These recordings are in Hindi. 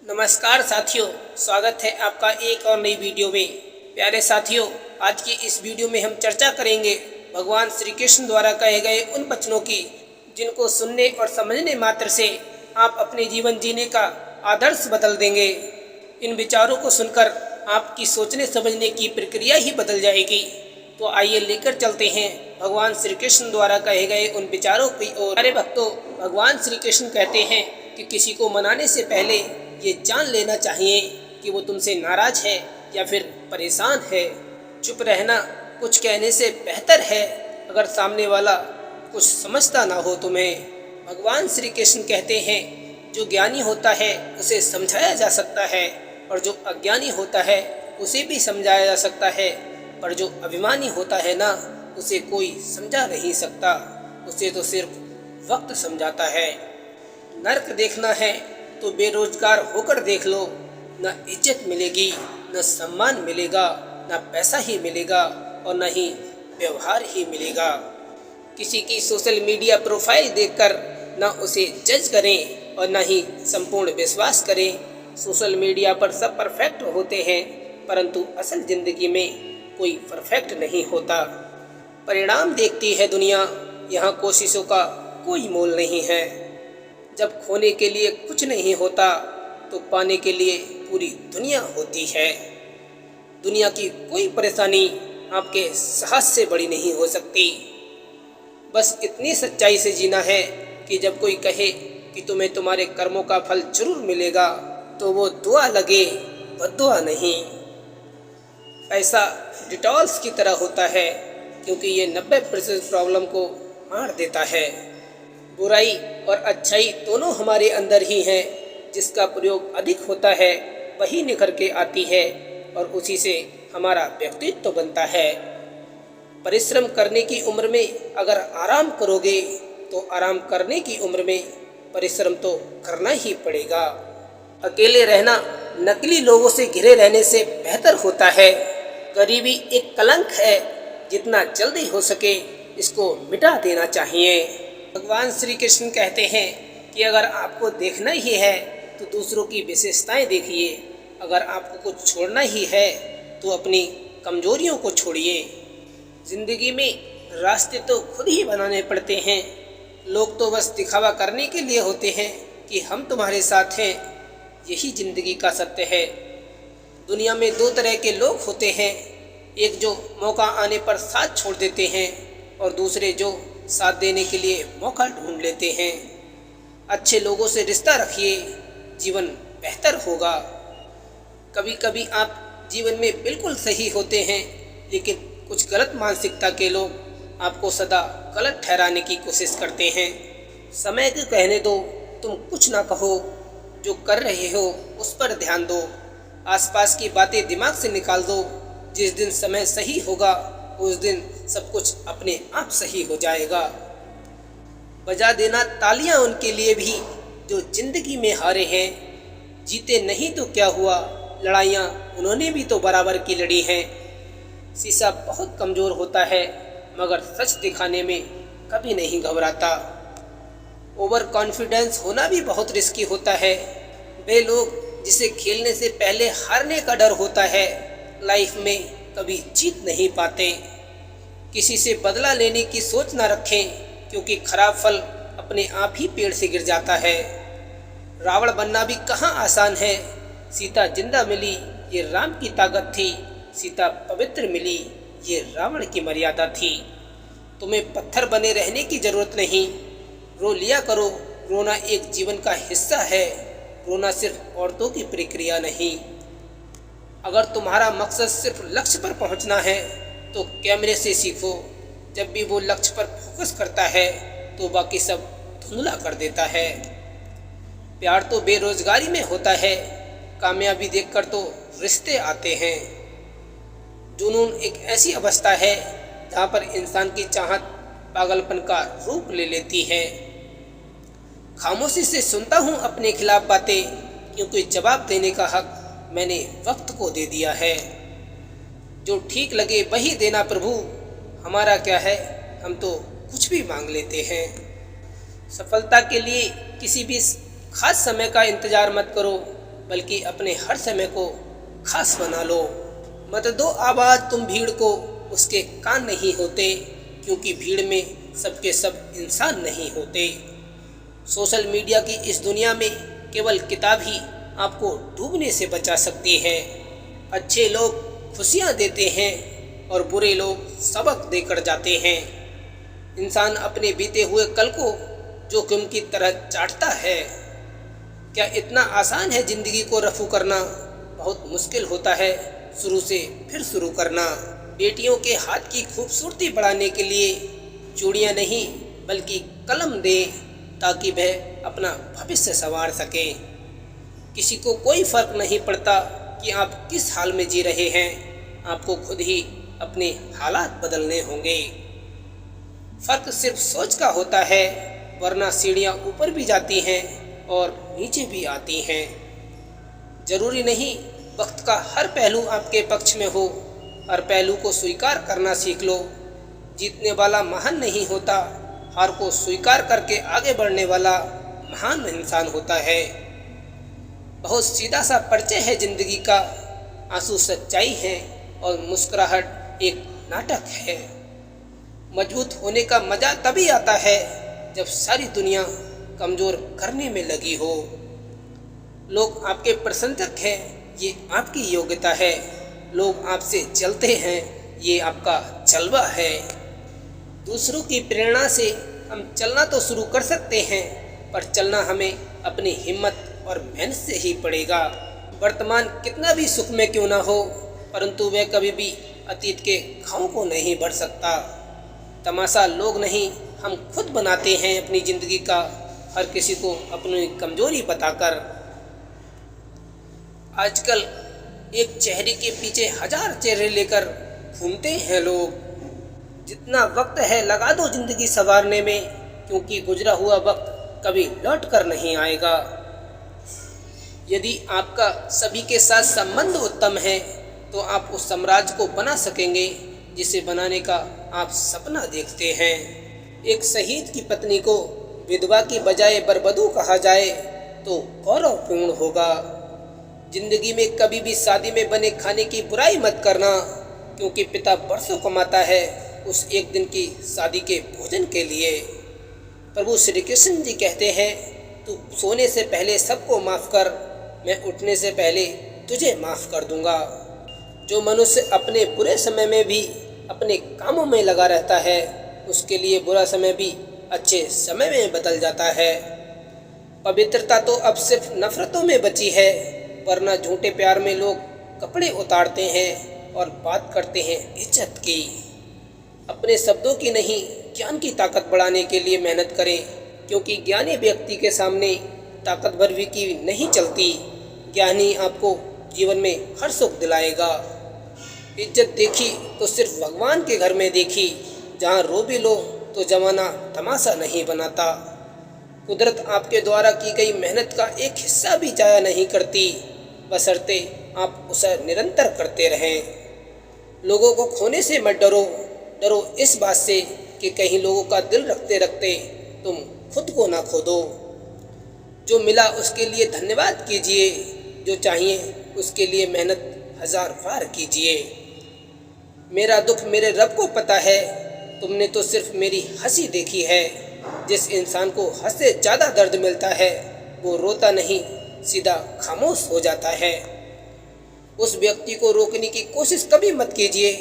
नमस्कार साथियों, स्वागत है आपका एक और नई वीडियो में। प्यारे साथियों, आज की इस वीडियो में हम चर्चा करेंगे भगवान श्री कृष्ण द्वारा कहे गए उन वचनों की जिनको सुनने और समझने मात्र से आप अपने जीवन जीने का आदर्श बदल देंगे। इन विचारों को सुनकर आपकी सोचने समझने की प्रक्रिया ही बदल जाएगी। तो आइए लेकर चलते हैं भगवान श्री कृष्ण द्वारा कहे गए उन विचारों की ओर। अरे भक्तों, भगवान श्री कृष्ण कहते हैं कि किसी को मनाने से पहले ये जान लेना चाहिए कि वो तुमसे नाराज है या फिर परेशान है। चुप रहना कुछ कहने से बेहतर है अगर सामने वाला कुछ समझता ना हो तुम्हें। भगवान श्री कृष्ण कहते हैं जो ज्ञानी होता है उसे समझाया जा सकता है और जो अज्ञानी होता है उसे भी समझाया जा सकता है, पर जो अभिमानी होता है ना, उसे कोई समझा नहीं सकता, उसे तो सिर्फ वक्त समझाता है। नर्क देखना है तो बेरोजगार होकर देख लो, न इज्जत मिलेगी, न सम्मान मिलेगा, न पैसा ही मिलेगा और न ही व्यवहार ही मिलेगा। किसी की सोशल मीडिया प्रोफाइल देखकर न उसे जज करें और न ही संपूर्ण विश्वास करें। सोशल मीडिया पर सब परफेक्ट होते हैं, परंतु असल जिंदगी में कोई परफेक्ट नहीं होता। परिणाम देखती है दुनिया, यहाँ कोशिशों का कोई मोल नहीं है। जब खोने के लिए कुछ नहीं होता तो पाने के लिए पूरी दुनिया होती है। दुनिया की कोई परेशानी आपके साहस से बड़ी नहीं हो सकती। बस इतनी सच्चाई से जीना है कि जब कोई कहे कि तुम्हें तुम्हारे कर्मों का फल जरूर मिलेगा तो वो दुआ लगे, बद्दुआ नहीं। पैसा डिटॉल्स की तरह होता है क्योंकि ये 90% प्रॉब्लम को मार देता है। बुराई और अच्छाई दोनों हमारे अंदर ही हैं। जिसका प्रयोग अधिक होता है वही निखर के आती है और उसी से हमारा व्यक्तित्व बनता है। परिश्रम करने की उम्र में अगर आराम करोगे तो आराम करने की उम्र में परिश्रम तो करना ही पड़ेगा। अकेले रहना नकली लोगों से घिरे रहने से बेहतर होता है। गरीबी एक कलंक है, जितना जल्दी हो सके इसको मिटा देना चाहिए। भगवान श्री कृष्ण कहते हैं कि अगर आपको देखना ही है तो दूसरों की विशेषताएं देखिए। अगर आपको कुछ छोड़ना ही है तो अपनी कमजोरियों को छोड़िए। जिंदगी में रास्ते तो खुद ही बनाने पड़ते हैं। लोग तो बस दिखावा करने के लिए होते हैं कि हम तुम्हारे साथ हैं। यही जिंदगी का सत्य है। दुनिया में दो तरह के लोग होते हैं, एक जो मौका आने पर साथ छोड़ देते हैं और दूसरे जो साथ देने के लिए मौका ढूंढ लेते हैं। अच्छे लोगों से रिश्ता रखिए, जीवन बेहतर होगा। कभी कभी आप जीवन में बिल्कुल सही होते हैं, लेकिन कुछ गलत मानसिकता के लोग आपको सदा गलत ठहराने की कोशिश करते हैं। समय को कहने दो, तुम कुछ ना कहो, जो कर रहे हो उस पर ध्यान दो। आसपास की बातें दिमाग से निकाल दो। जिस दिन समय सही होगा उस दिन सब कुछ अपने आप सही हो जाएगा। बजा देना तालियां उनके लिए भी जो जिंदगी में हारे हैं। जीते नहीं तो क्या हुआ, लड़ाइयाँ उन्होंने भी तो बराबर की लड़ी हैं। शीशा बहुत कमज़ोर होता है मगर सच दिखाने में कभी नहीं घबराता। ओवर कॉन्फिडेंस होना भी बहुत रिस्की होता है। वे लोग जिसे खेलने से पहले हारने का डर होता है, लाइफ में कभी जीत नहीं पाते। किसी से बदला लेने की सोच न रखें क्योंकि खराब फल अपने आप ही पेड़ से गिर जाता है। रावण बनना भी कहाँ आसान है। सीता जिंदा मिली ये राम की ताकत थी, सीता पवित्र मिली ये रावण की मर्यादा थी। तुम्हें पत्थर बने रहने की जरूरत नहीं। रो लिया करो, रोना एक जीवन का हिस्सा है। रोना सिर्फ औरतों की प्रक्रिया नहीं। अगर तुम्हारा मकसद सिर्फ लक्ष्य पर पहुंचना है तो कैमरे से सीखो। जब भी वो लक्ष्य पर फोकस करता है तो बाकी सब धुंधला कर देता है। प्यार तो बेरोजगारी में होता है, कामयाबी देखकर तो रिश्ते आते हैं। जुनून एक ऐसी अवस्था है जहाँ पर इंसान की चाहत पागलपन का रूप ले लेती है। खामोशी से सुनता हूँ अपने खिलाफ बातें क्योंकि जवाब देने का हक मैंने वक्त को दे दिया है। जो ठीक लगे वही देना प्रभु, हमारा क्या है, हम तो कुछ भी मांग लेते हैं। सफलता के लिए किसी भी खास समय का इंतजार मत करो। बल्कि अपने हर समय को खास बना लो। मत दो आवाज़ तुम भीड़ को, उसके कान नहीं होते, क्योंकि भीड़ में सबके सब इंसान नहीं होते। सोशल मीडिया की इस दुनिया में केवल किताब ही आपको डूबने से बचा सकती है। अच्छे लोग खुशियाँ देते हैं और बुरे लोग सबक देकर जाते हैं। इंसान अपने बीते हुए कल को जोखिम की तरह चाटता है। क्या इतना आसान है जिंदगी को रफू करना? बहुत मुश्किल होता है शुरू से फिर शुरू करना। बेटियों के हाथ की खूबसूरती बढ़ाने के लिए चूड़ियाँ नहीं बल्कि कलम दें, ताकि वह अपना भविष्य संवार सके। किसी को कोई फर्क नहीं पड़ता कि आप किस हाल में जी रहे हैं, आपको खुद ही अपने हालात बदलने होंगे। फर्क सिर्फ सोच का होता है, वरना सीढ़ियाँ ऊपर भी जाती हैं और नीचे भी आती हैं। जरूरी नहीं वक्त का हर पहलू आपके पक्ष में हो, हर पहलू को स्वीकार करना सीख लो। जीतने वाला महान नहीं होता, हार को स्वीकार करके आगे बढ़ने वाला महान इंसान होता है। बहुत सीधा सा परिचय है जिंदगी का, आंसू सच्चाई है और मुस्कुराहट एक नाटक है। मजबूत होने का मजा तभी आता है जब सारी दुनिया कमजोर करने में लगी हो। लोग आपके प्रशंसक हैं, ये आपकी योग्यता है। लोग आपसे चलते हैं, ये आपका जलवा है। दूसरों की प्रेरणा से हम चलना तो शुरू कर सकते हैं, पर चलना हमें अपनी हिम्मत और मेहनत से ही पड़ेगा। वर्तमान कितना भी सुख में क्यों ना हो, परंतु वह कभी भी अतीत के घावों को नहीं भर सकता। तमाशा लोग नहीं, हम खुद बनाते हैं अपनी ज़िंदगी का, हर किसी को अपनी कमजोरी बताकर। आजकल एक चेहरे के पीछे 1000 चेहरे लेकर घूमते हैं लोग। जितना वक्त है लगा दो ज़िंदगी संवारने में, क्योंकि गुजरा हुआ वक्त कभी लौट कर नहीं आएगा। यदि आपका सभी के साथ संबंध उत्तम है तो आप उस साम्राज्य को बना सकेंगे जिसे बनाने का आप सपना देखते हैं। एक शहीद की पत्नी को विधवा की बजाय बरबदू कहा जाए तो गौरवपूर्ण होगा। जिंदगी में कभी भी शादी में बने खाने की बुराई मत करना, क्योंकि पिता बरसों कमाता है उस एक दिन की शादी के भोजन के लिए। प्रभु श्री कृष्ण जी कहते हैं, तू सोने से पहले सबको माफ़ कर, मैं उठने से पहले तुझे माफ़ कर दूंगा। जो मनुष्य अपने बुरे समय में भी अपने कामों में लगा रहता है, उसके लिए बुरा समय भी अच्छे समय में बदल जाता है। पवित्रता तो अब सिर्फ नफरतों में बची है, वरना झूठे प्यार में लोग कपड़े उतारते हैं और बात करते हैं इज्जत की। अपने शब्दों की नहीं, ज्ञान की ताकत बढ़ाने के लिए मेहनत करें, क्योंकि ज्ञानी व्यक्ति के सामने ताकतवर भी की नहीं चलती। ज्ञान ही आपको जीवन में हर सुख दिलाएगा। इज्जत देखी तो सिर्फ भगवान के घर में देखी, जहाँ रो भी लो तो जमाना तमाशा नहीं बनाता। कुदरत आपके द्वारा की गई मेहनत का एक हिस्सा भी जाया नहीं करती, बशर्ते आप उसे निरंतर करते रहें। लोगों को खोने से मत डरो, डरो इस बात से कि कहीं लोगों का दिल रखते रखते तुम खुद को ना खो दो। जो मिला उसके लिए धन्यवाद कीजिए, जो चाहिए उसके लिए मेहनत 1000 बार कीजिए। मेरा दुख मेरे रब को पता है, तुमने तो सिर्फ मेरी हंसी देखी है। जिस इंसान को हद से ज़्यादा दर्द मिलता है वो रोता नहीं, सीधा खामोश हो जाता है। उस व्यक्ति को रोकने की कोशिश कभी मत कीजिए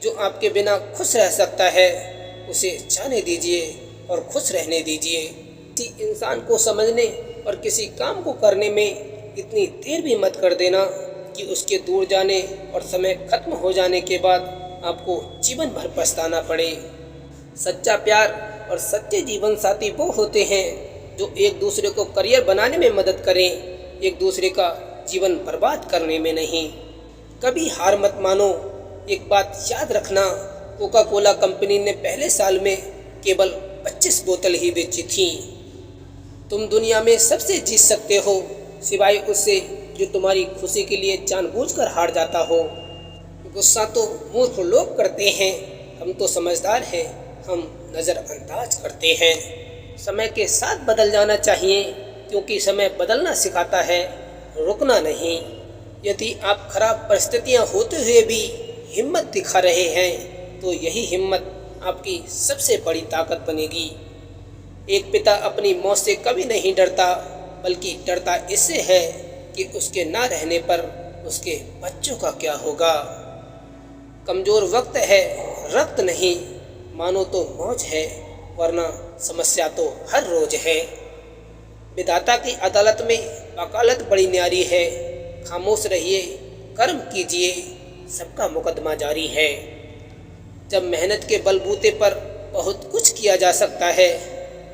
जो आपके बिना खुश रह सकता है। उसे जाने दीजिए और खुश रहने दीजिए। किसी इंसान को समझने और किसी काम को करने में इतनी देर भी मत कर देना कि उसके दूर जाने और समय खत्म हो जाने के बाद आपको जीवन भर पछताना पड़े। सच्चा प्यार और सच्चे जीवन साथी वो होते हैं जो एक दूसरे को करियर बनाने में मदद करें, एक दूसरे का जीवन बर्बाद करने में नहीं। कभी हार मत मानो। एक बात याद रखना, कोका कोला कंपनी ने पहले साल में केवल 25 बोतल ही बेची थी। तुम दुनिया में सबसे जीत सकते हो, सिवाय उससे जो तुम्हारी खुशी के लिए जानबूझकर हार जाता हो। गुस्सा तो मूर्ख लोग करते हैं, हम तो समझदार हैं, हम नज़रअंदाज करते हैं। समय के साथ बदल जाना चाहिए, क्योंकि समय बदलना सिखाता है। रुकना नहीं। यदि आप खराब परिस्थितियां होते हुए भी हिम्मत दिखा रहे हैं तो यही हिम्मत आपकी सबसे बड़ी ताकत बनेगी। एक पिता अपनी मौत से कभी नहीं डरता, बल्कि डरता इससे है कि उसके ना रहने पर उसके बच्चों का क्या होगा। कमज़ोर वक्त है, रक्त नहीं, मानो तो मौज है, वरना समस्या तो हर रोज है। विधाता की अदालत में वकालत बड़ी न्यारी है। खामोश रहिए, कर्म कीजिए, सबका मुकदमा जारी है। जब मेहनत के बलबूते पर बहुत कुछ किया जा सकता है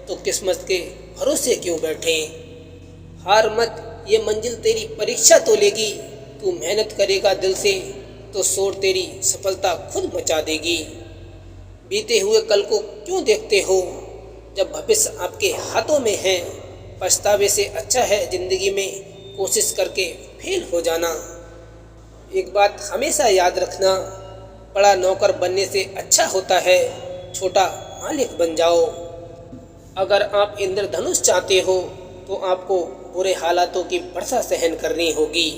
तो किस्मत के भरोसे क्यों बैठें। हार मत, ये मंजिल तेरी परीक्षा तो लेगी। तू मेहनत करेगा दिल से तो शोर तेरी सफलता खुद मचा देगी। बीते हुए कल को क्यों देखते हो जब भविष्य आपके हाथों में है। पछतावे से अच्छा है जिंदगी में कोशिश करके फेल हो जाना। एक बात हमेशा याद रखना, बड़ा नौकर बनने से अच्छा होता है छोटा मालिक बन जाओ। अगर आप इंद्रधनुष चाहते हो तो आपको बुरे हालातों की वर्षा सहन करनी होगी।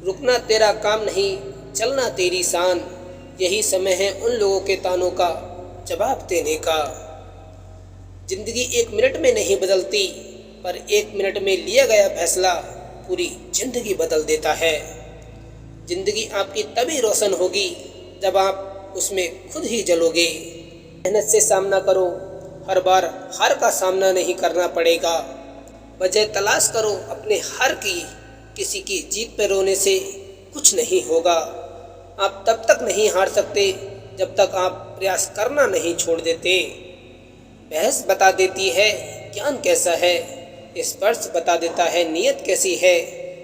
रुकना तेरा काम नहीं, चलना तेरी शान। यही समय है उन लोगों के तानों का जवाब देने का। जिंदगी एक मिनट में नहीं बदलती, पर एक मिनट में लिया गया फैसला पूरी जिंदगी बदल देता है। जिंदगी आपकी तभी रोशन होगी जब आप उसमें खुद ही जलोगे। मेहनत से सामना करो, हर बार हार का सामना नहीं करना पड़ेगा। वजह तलाश करो अपने हार की, किसी की जीत पर रोने से कुछ नहीं होगा। आप तब तक नहीं हार सकते जब तक आप प्रयास करना नहीं छोड़ देते। बहस बता देती है ज्ञान कैसा है, स्पर्श बता देता है नीयत कैसी है,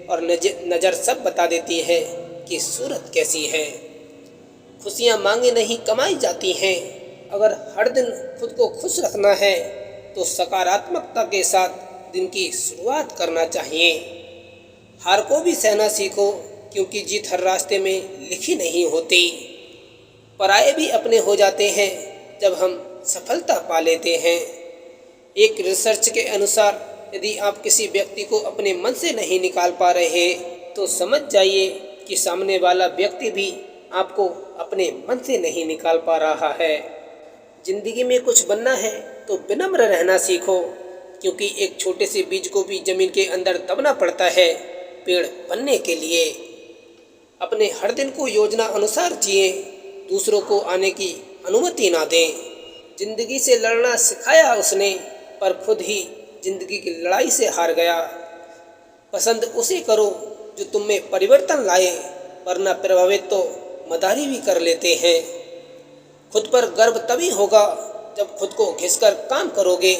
और नज़र सब बता देती है कि सूरत कैसी है। खुशियाँ मांगे नहीं कमाई जाती हैं। अगर हर दिन खुद को खुश रखना है तो सकारात्मकता के साथ दिन की शुरुआत करना चाहिए। हार को भी सहना सीखो, क्योंकि जीत हर रास्ते में लिखी नहीं होती। पराये भी अपने हो जाते हैं जब हम सफलता पा लेते हैं। एक रिसर्च के अनुसार यदि आप किसी व्यक्ति को अपने मन से नहीं निकाल पा रहे तो समझ जाइए कि सामने वाला व्यक्ति भी आपको अपने मन से नहीं निकाल पा रहा है। जिंदगी में कुछ बनना है तो विनम्र रहना सीखो, क्योंकि एक छोटे से बीज को भी जमीन के अंदर दबना पड़ता है पेड़ बनने के लिए। अपने हर दिन को योजना अनुसार जिए, दूसरों को आने की अनुमति ना दें। जिंदगी से लड़ना सिखाया उसने, पर खुद ही जिंदगी की लड़ाई से हार गया। पसंद उसे करो जो तुम में परिवर्तन लाए, वरना प्रभावित तो मदारी भी कर लेते हैं। खुद पर गर्व तभी होगा जब खुद को घिसकर काम करोगे।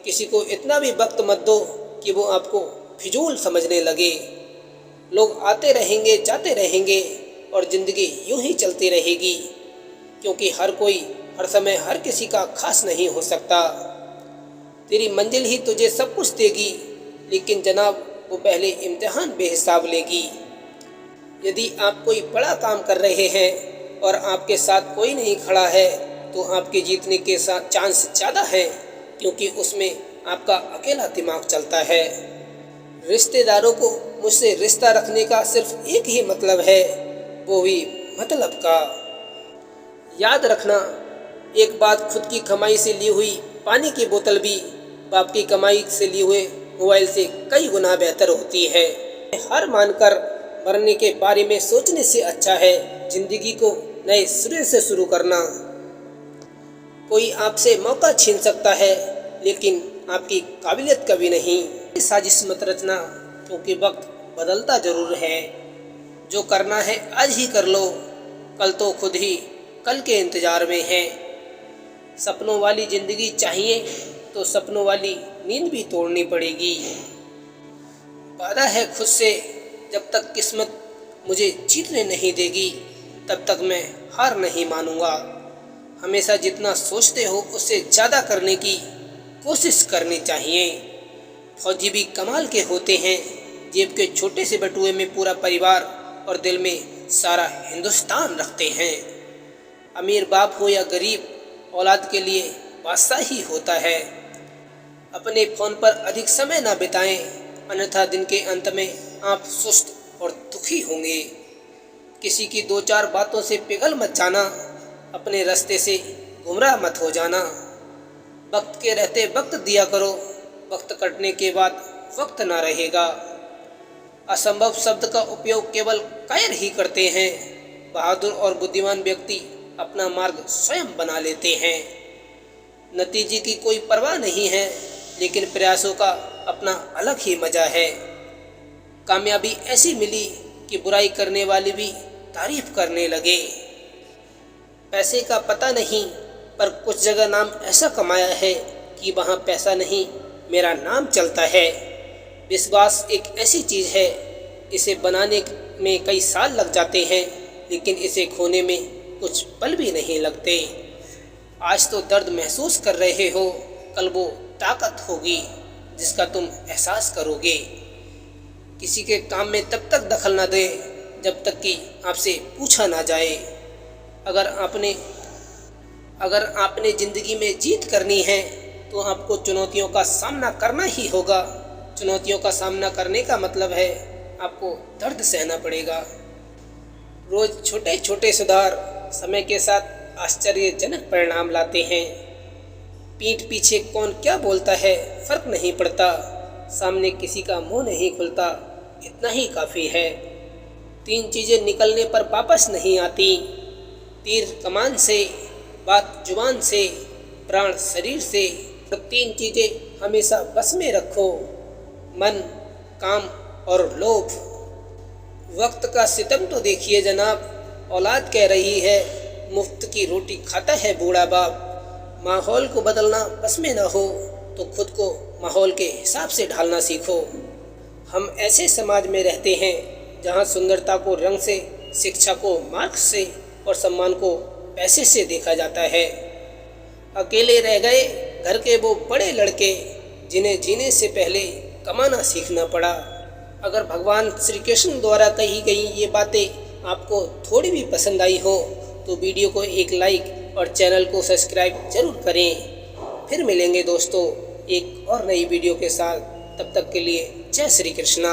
किसी को इतना भी वक्त मत दो कि वो आपको फिजूल समझने लगे। लोग आते रहेंगे जाते रहेंगे और ज़िंदगी यूं ही चलती रहेगी, क्योंकि हर कोई हर समय हर किसी का खास नहीं हो सकता। तेरी मंजिल ही तुझे सब कुछ देगी, लेकिन जनाब वो पहले इम्तिहान बेहिसाब लेगी। यदि आप कोई बड़ा काम कर रहे हैं और आपके साथ कोई नहीं खड़ा है तो आपके जीतने के साथ चांस ज़्यादा है, क्योंकि उसमें आपका अकेला दिमाग चलता है। रिश्तेदारों को मुझसे रिश्ता रखने का सिर्फ एक ही मतलब है, वो भी मतलब का। याद रखना, एक बात खुद की कमाई से ली हुई पानी की बोतल भी बाप की कमाई से लिए हुए मोबाइल से कई गुना बेहतर होती है। हार मानकर मरने के बारे में सोचने से अच्छा है जिंदगी को नए सिरे से शुरू करना। कोई आपसे मौका छीन सकता है, लेकिन आपकी काबिलियत कभी नहीं। साजिश मत रचना, क्योंकि वक्त बदलता जरूर है। जो करना है आज ही कर लो, कल तो खुद ही कल के इंतजार में है। सपनों वाली जिंदगी चाहिए तो सपनों वाली नींद भी तोड़नी पड़ेगी। वादा है खुद से, जब तक किस्मत मुझे जीतने नहीं देगी तब तक मैं हार नहीं मानूंगा। हमेशा जितना सोचते हो उससे ज़्यादा करने की कोशिश करनी चाहिए। फौजी भी कमाल के होते हैं, जेब के छोटे से बटुए में पूरा परिवार और दिल में सारा हिंदुस्तान रखते हैं। अमीर बाप हो या गरीब, औलाद के लिए बादशाह ही होता है। अपने फ़ोन पर अधिक समय ना बिताएं, अन्यथा दिन के अंत में आप सुस्त और दुखी होंगे। किसी की दो चार बातों से पिघल मत जाना, अपने रास्ते से गुमराह मत हो जाना। वक्त के रहते वक्त दिया करो, वक्त कटने के बाद वक्त ना रहेगा। असंभव शब्द का उपयोग केवल कायर ही करते हैं। बहादुर और बुद्धिमान व्यक्ति अपना मार्ग स्वयं बना लेते हैं। नतीजे की कोई परवाह नहीं है, लेकिन प्रयासों का अपना अलग ही मजा है। कामयाबी ऐसी मिली कि बुराई करने वाले भी तारीफ करने लगे। पैसे का पता नहीं, पर कुछ जगह नाम ऐसा कमाया है कि वहाँ पैसा नहीं, मेरा नाम चलता है। विश्वास एक ऐसी चीज़ है, इसे बनाने में कई साल लग जाते हैं, लेकिन इसे खोने में कुछ पल भी नहीं लगते। आज तो दर्द महसूस कर रहे हो, कल वो ताकत होगी जिसका तुम एहसास करोगे। किसी के काम में तब तक दखल ना दें जब तक कि आपसे पूछा ना जाए। अगर आपने ज़िंदगी में जीत करनी है तो आपको चुनौतियों का सामना करना ही होगा। चुनौतियों का सामना करने का मतलब है आपको दर्द सहना पड़ेगा। रोज़ छोटे छोटे सुधार समय के साथ आश्चर्यजनक परिणाम लाते हैं। पीठ पीछे कौन क्या बोलता है फर्क नहीं पड़ता, सामने किसी का मुंह नहीं खुलता, इतना ही काफ़ी है। 3 चीज़ें निकलने पर वापस नहीं आती, तीर कमान से, बात जुबान से, प्राण शरीर से। तो 3 चीज़ें हमेशा बस में रखो, मन, काम और लोभ। वक्त का सितम तो देखिए जनाब, औलाद कह रही है मुफ्त की रोटी खाता है बूढ़ा बाप। माहौल को बदलना बस में ना हो तो खुद को माहौल के हिसाब से ढालना सीखो। हम ऐसे समाज में रहते हैं जहाँ सुंदरता को रंग से, शिक्षा को मार्क्स से और सम्मान को पैसे से देखा जाता है। अकेले रह गए घर के वो बड़े लड़के जिन्हें जीने से पहले कमाना सीखना पड़ा। अगर भगवान श्री कृष्ण द्वारा कही गई ये बातें आपको थोड़ी भी पसंद आई हो तो वीडियो को एक लाइक और चैनल को सब्सक्राइब जरूर करें। फिर मिलेंगे दोस्तों एक और नई वीडियो के साथ, तब तक के लिए जय श्री कृष्णा।